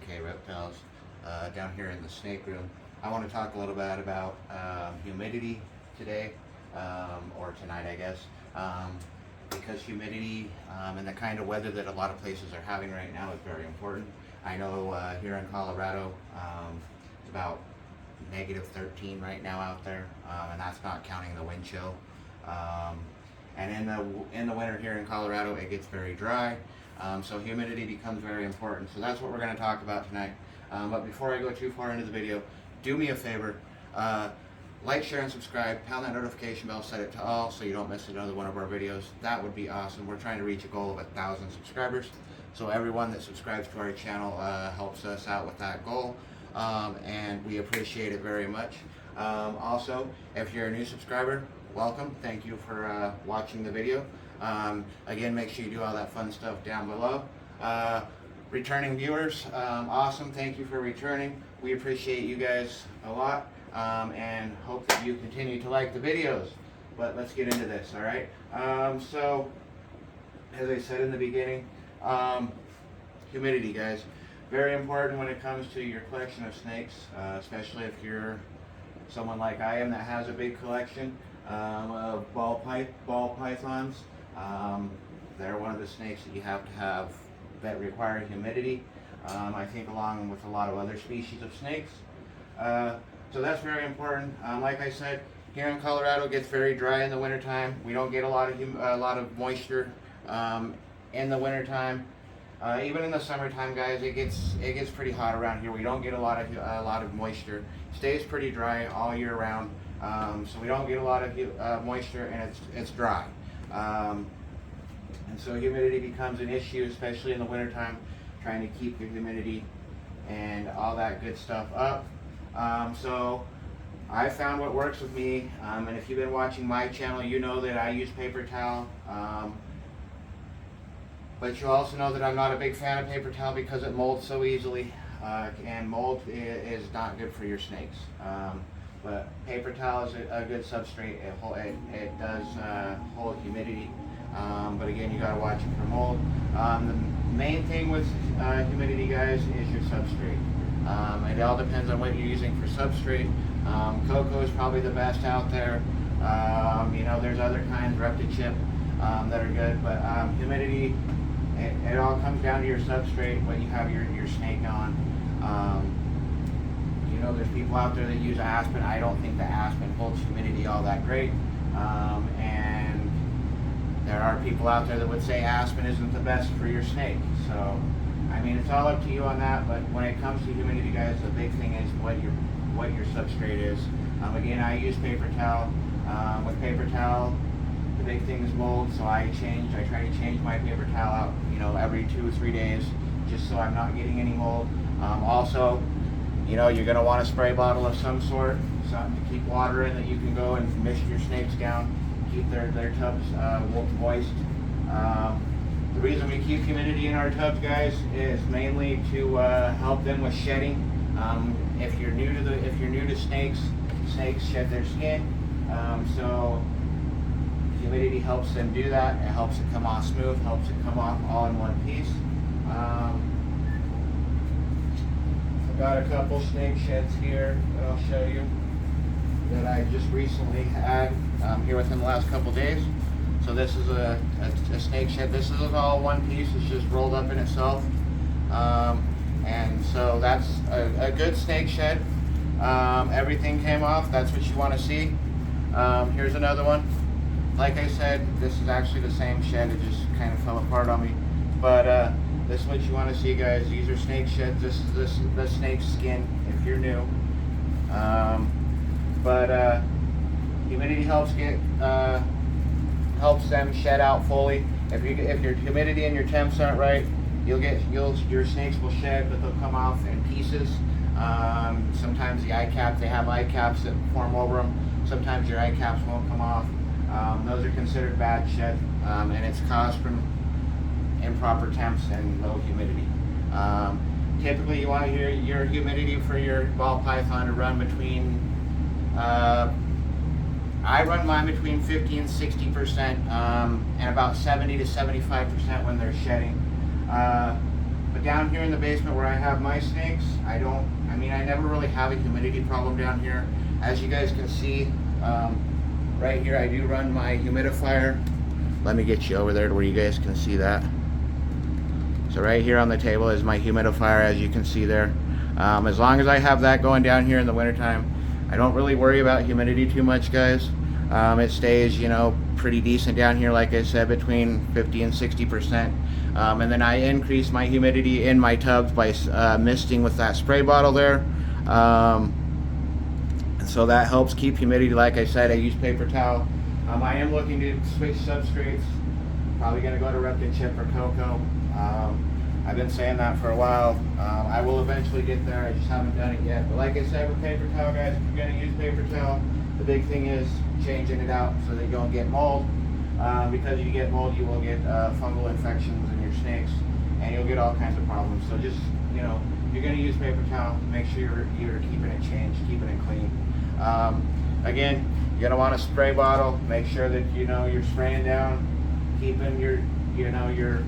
K Reptiles down here in the snake room. I want to talk a little bit about humidity today, or tonight I guess, because humidity and the kind of weather that a lot of places are having right now is very important. I know here in Colorado it's about -13 right now out there, and that's not counting the wind chill. And in the winter here in Colorado, it gets very dry, so humidity becomes very important. So that's what we're going to talk about tonight. But before I go too far into the video, do me a favor, like, share, and subscribe. Pound that notification bell, set it to all so you don't miss another one of our videos. That would be awesome. We're trying to reach a goal of 1,000 subscribers. So everyone that subscribes to our channel helps us out with that goal, and we appreciate it very much. Also, if you're a new subscriber, welcome. Thank you for watching the video. Again, make sure you do all that fun stuff down below. Returning viewers, awesome. Thank you for returning. We appreciate you guys a lot, and hope that you continue to like the videos. But let's get into this, all right? So, as I said in the beginning, humidity, guys. Very important when it comes to your collection of snakes, especially if you're someone like I am that has a big collection of ball pythons. They're one of the snakes that you have to have that require humidity, I think, along with a lot of other species of snakes. So that's very important. Like I said, here in Colorado it gets very dry in the wintertime. We don't get a lot of moisture in the wintertime. Even in the summertime, guys, it gets pretty hot around here. We don't get a lot of moisture. Stays pretty dry all year round, so we don't get a lot of moisture, and it's dry. And so humidity becomes an issue, especially in the wintertime, trying to keep the humidity and all that good stuff up. So I found what works with me, and if you've been watching my channel, you know that I use paper towel. But you also know that I'm not a big fan of paper towel because it molds so easily, and mold is not good for your snakes. But paper towel is a good substrate. It does hold humidity, but again, you got to watch it for mold. The main thing with humidity, guys, is your substrate. It all depends on what you're using for substrate. Cocoa is probably the best out there. You know, there's other kinds, Reptichip, that are good, but humidity, it all comes down to your substrate, what you have your snake on. You know, there's people out there that use aspen. I don't think the aspen holds humidity all that great. And there are people out there that would say aspen isn't the best for your snake. So, I mean, it's all up to you on that, but when it comes to humidity, guys, the big thing is what your substrate is. Again, I use paper towel. With paper towel, the big thing is mold, so I try to change my paper towel out, you know, every 2 or 3 days, just so I'm not getting any mold. Also, you know, you're going to want a spray bottle of some sort, something to keep water in that you can go and mist your snakes down, keep their tubs moist. The reason we keep humidity in our tubs, guys, is mainly to help them with shedding. If you're new to snakes shed their skin, so humidity helps them do that. It helps it come off smooth, helps it come off all in one piece. I've got a couple snake sheds here that I'll show you that I just recently had here within the last couple days. So this is a snake shed. This is all one piece. It's just rolled up in itself. And so that's a good snake shed. Everything came off. That's what you want to see. Here's another one. Like I said, this is actually the same shed. It just kind of fell apart on me. But this is what you want to see, guys. These are snake sheds. This is the snake skin if you're new. But humidity helps them shed out fully. If your humidity and your temps aren't right, your snakes will shed, but they'll come off in pieces. Sometimes the eye caps, they have eye caps that form over them. Sometimes your eye caps won't come off. Those are considered bad shed, and it's caused from improper temps and low humidity. Typically, you want your humidity for your ball python to run between, I run mine between 50 and 60%, and about 70 to 75% when they're shedding. But But down here in the basement where I have my snakes, I never really have a humidity problem down here. As you guys can see, right here I do run my humidifier. Let me get you over there to where you guys can see that. So right here on the table is my humidifier, as you can see there. As long as I have that going down here in the wintertime, I don't really worry about humidity too much, guys. It stays, you know, pretty decent down here, like I said, between 50 and 60%. And then I increase my humidity in my tubs by misting with that spray bottle there. So that helps keep humidity. Like I said, I use paper towel. I am looking to switch substrates. Probably going to go to Repton Chip or Cocoa. I've been saying that for a while. I will eventually get there. I just haven't done it yet. But like I said, with paper towel, guys, if you're going to use paper towel, the big thing is changing it out so that you don't get mold. Because if you get mold, you will get fungal infections in your snakes, and you'll get all kinds of problems. So just, you know, if you're going to use paper towel, make sure you're keeping it changed, keeping it clean. Again, you're going to want a spray bottle. Make sure that, you know, you're spraying down, keeping your, you know, your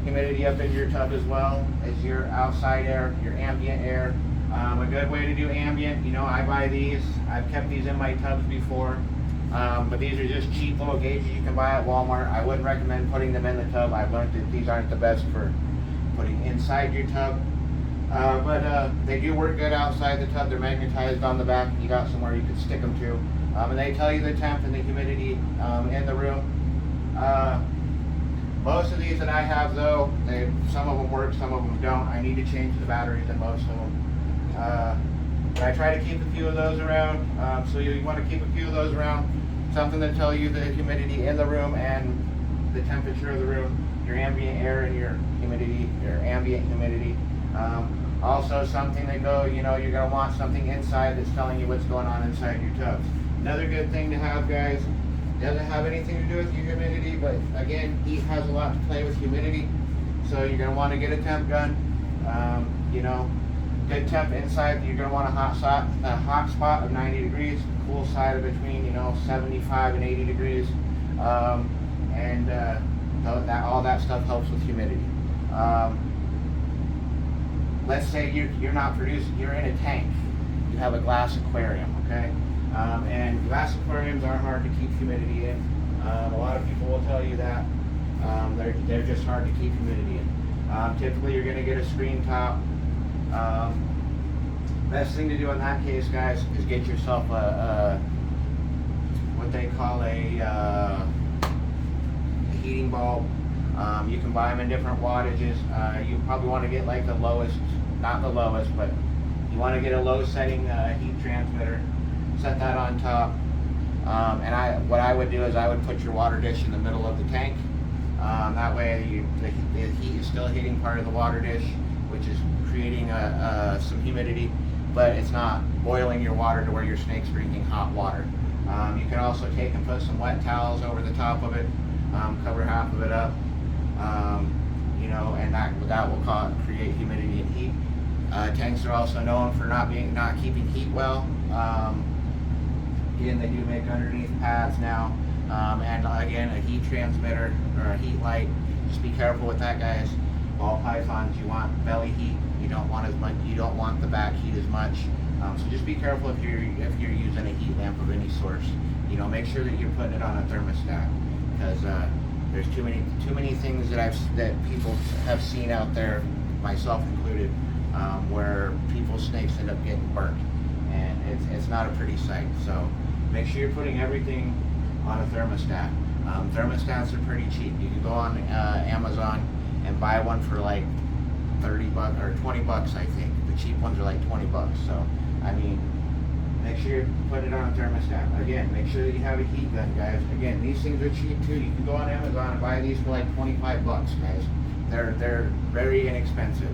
humidity up in your tub as well as your outside air, your ambient air. A good way to do ambient, you know, I buy these. I've kept these in my tubs before, but these are just cheap little gauges you can buy at Walmart. I wouldn't recommend putting them in the tub. I've learned that these aren't the best for putting inside your tub, but they do work good outside the tub. They're magnetized on the back. You got somewhere you can stick them to, and they tell you the temp and the humidity in the room. Most of these that I have, though, some of them work, some of them don't. I need to change the batteries in most of them. But I try to keep a few of those around. So you want to keep a few of those around. Something that tell you the humidity in the room and the temperature of the room, your ambient air and your humidity, your ambient humidity. Also something that you're going to want something inside that's telling you what's going on inside your tubs. Another good thing to have, guys, doesn't have anything to do with your humidity, but again, heat has a lot to play with humidity. So you're going to want to get a temp gun. You know, good temp inside. You're going to want a hot spot of 90 degrees, cool side of between, you know, 75 and 80 degrees. All that stuff helps with humidity. Let's say you're not producing, you're in a tank. You have a glass aquarium, okay? And glass aquariums are hard to keep humidity in. A lot of people will tell you that. They're just hard to keep humidity in. Typically you're going to get a screen top. Best thing to do in that case, guys, is get yourself what they call a heating bulb. You can buy them in different wattages. You probably want to get like the lowest, not the lowest, but you want to get a low setting heat transmitter. Set that on top. What I would do is I would put your water dish in the middle of the tank. That way the heat is still hitting part of the water dish, which is creating some humidity, but it's not boiling your water to where your snake's drinking hot water. You can also take and put some wet towels over the top of it, cover half of it up, you know, and that will create humidity and heat. Tanks are also known for not keeping heat well. Again, they do make underneath pads now, and again, a heat transmitter or a heat light. Just be careful with that, guys. Ball pythons, you want belly heat. You don't want as much. You don't want the back heat as much. So just be careful if you're using a heat lamp of any source. You know, make sure that you're putting it on a thermostat, because there's too many things that people have seen out there, myself included, where people's snakes end up getting burnt, and it's not a pretty sight. So make sure you're putting everything on a thermostat. Thermostats are pretty cheap. You can go on Amazon and buy one for like 30 bucks or 20 bucks, I think. The cheap ones are like 20 bucks. So, I mean, make sure you put it on a thermostat. Again, make sure that you have a heat gun, guys. Again, these things are cheap too. You can go on Amazon and buy these for like 25 bucks, guys. They're very inexpensive.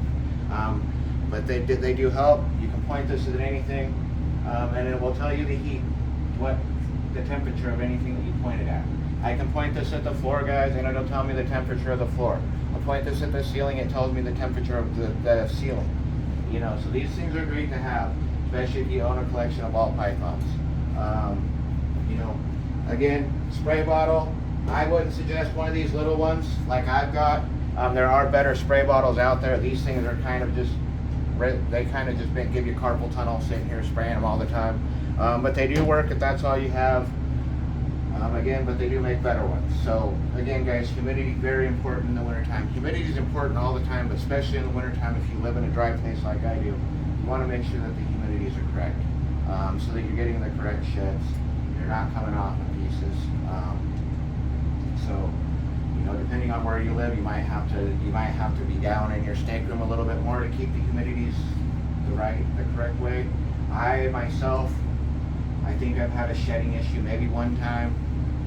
But they do help. You can point this at anything, and it will tell you the heat, the temperature of anything that you point it at. I can point this at the floor, guys, and it'll tell me the temperature of the floor. I'll point this at the ceiling, it tells me the temperature of the ceiling. You know, so these things are great to have, especially if you own a collection of ball pythons. You know, again, spray bottle. I wouldn't suggest one of these little ones like I've got. There are better spray bottles out there. These things are kind of just, they kind of just give you carpal tunnel sitting here spraying them all the time. But they do work if that's all you have. Again, but they do make better ones. So again, guys, humidity very important in the wintertime. Humidity is important all the time, but especially in the wintertime if you live in a dry place like I do. You want to make sure that the humidities are correct, so that you're getting the correct sheds. They're not coming off in pieces. So, you know, depending on where you live, you might have to be down in your snake room a little bit more to keep the humidities the correct way. I myself, I think I've had a shedding issue maybe one time,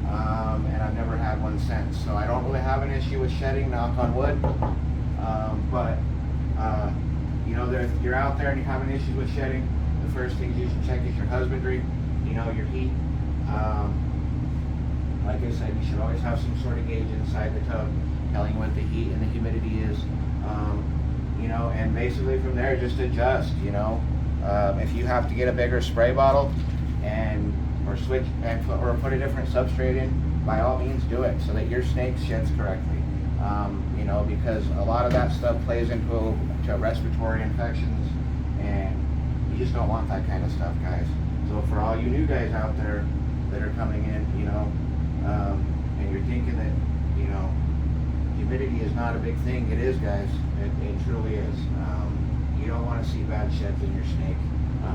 and I've never had one since. So I don't really have an issue with shedding, knock on wood. But you know, if you're out there and you're having issues with shedding, the first things you should check is your husbandry, you know, your heat. Like I said, you should always have some sort of gauge inside the tub telling you what the heat and the humidity is. You know, and basically from there just adjust, you know. If you have to get a bigger spray bottle or switch or put a different substrate in, by all means do it so that your snake sheds correctly. You know, because a lot of that stuff plays into respiratory infections, and you just don't want that kind of stuff, guys. So for all you new guys out there that are coming in, you know, and you're thinking that, you know, humidity is not a big thing, it is, guys. It truly is. You don't want to see bad sheds in your snake.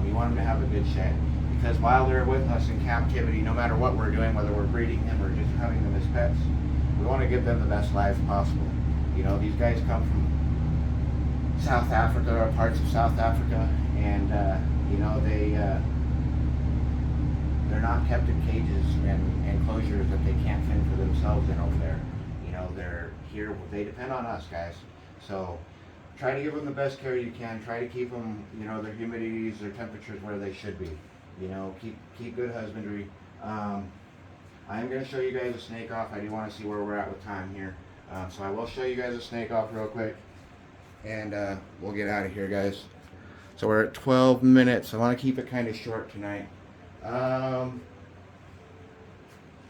You want them to have a good shed, because while they're with us in captivity, no matter what we're doing, whether we're breeding them or just having them as pets, we want to give them the best lives possible. You know, these guys come from South Africa or parts of South Africa, and you know, they're not kept in cages and enclosures that they can't fend for themselves in over there. You know, they're here, they depend on us, guys. So try to give them the best care you can. Try to keep them, you know, their humidities, their temperatures where they should be. You know, keep good husbandry. I am going to show you guys a snake off. I do want to see where we're at with time here. So I will show you guys a snake off real quick, and we'll get out of here, guys. So we're at 12 minutes. I want to keep it kind of short tonight.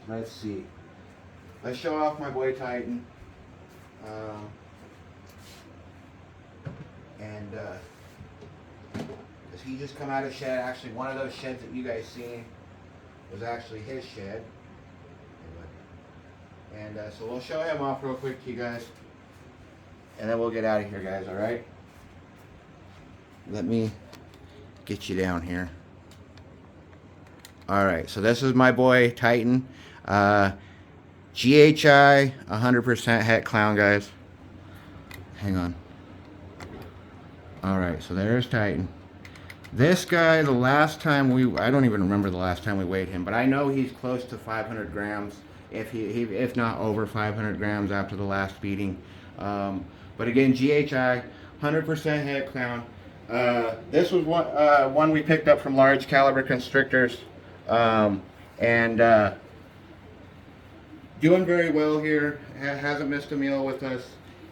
Let's see. Let's show off my boy Titan. Because he just come out of shed. Actually, one of those sheds that you guys seen was actually his shed. And so we'll show him off real quick to you guys, and then we'll get out of here, guys. All right, let me get you down here. All right, so this is my boy Titan, GHI 100% het clown, guys. Hang on. All right, so there's Titan. This guy, the last time I don't even remember the last time we weighed him, but I know he's close to 500 grams, if not over 500 grams after the last feeding. But again, GHI, 100% het clown. This was one we picked up from large caliber constrictors, and doing very well here. Hasn't missed a meal with us.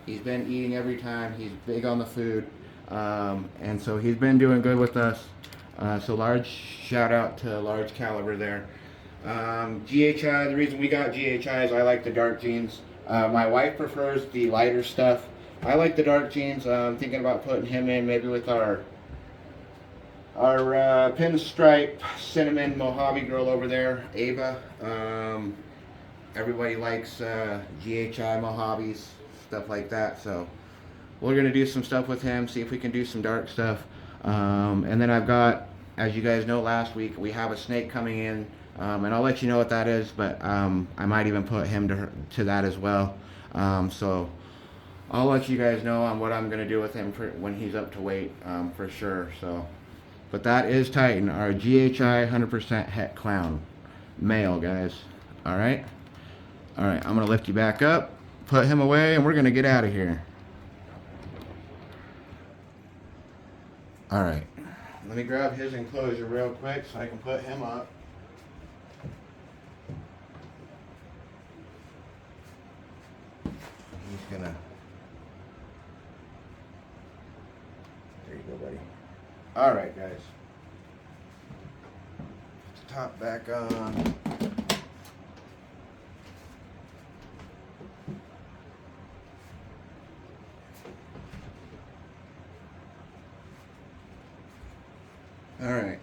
He's been eating every time. He's big on the food. And so he's been doing good with us. So large shout out to large caliber there. GHI, the reason we got GHI is I like the dark jeans. My wife prefers the lighter stuff. I like the dark jeans. I'm thinking about putting him in maybe with our pinstripe cinnamon Mojave girl over there, Ava. Everybody likes GHI Mojaves, stuff like that. So we're going to do some stuff with him, see if we can do some dark stuff. And then I've got, as you guys know, last week we have a snake coming in, and I'll let you know what that is, but I might even put him to that as well. So I'll let you guys know on what I'm going to do with him when he's up to weight, for sure. So, but that is Titan, our GHI 100% het clown male, guys. All right. All right, I'm going to lift you back up, put him away, and we're going to get out of here. All right, let me grab his enclosure real quick so I can put him up. He's gonna, there you go, buddy. All right, guys. Put the top back on. All right.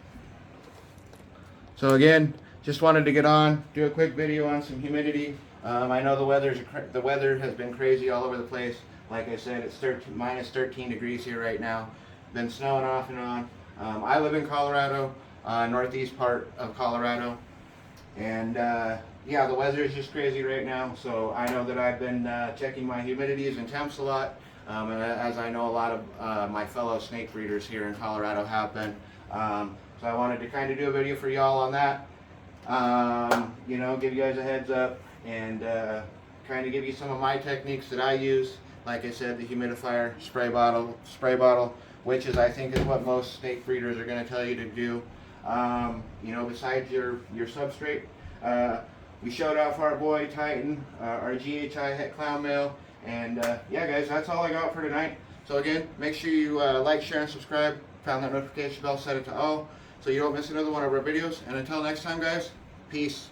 So again, just wanted to get on, do a quick video on some humidity. I know the weather has been crazy all over the place. Like I said, it's minus 13 degrees here right now. Been snowing off and on. I live in Colorado, northeast part of Colorado, and yeah, the weather is just crazy right now. So I know that I've been checking my humidities and temps a lot, and as I know a lot of my fellow snake breeders here in Colorado have been. So I wanted to kind of do a video for y'all on that. You know, give you guys a heads up and kind of give you some of my techniques that I use. Like I said, the humidifier, spray bottle, which is, I think, is what most snake breeders are going to tell you to do. You know, besides your substrate, we showed off our boy Titan, our GHI het clown male, and yeah, guys, that's all I got for tonight. So again, make sure you like, share, and subscribe. Pound that notification bell, set it to all, so you don't miss another one of our videos. And until next time, guys, peace.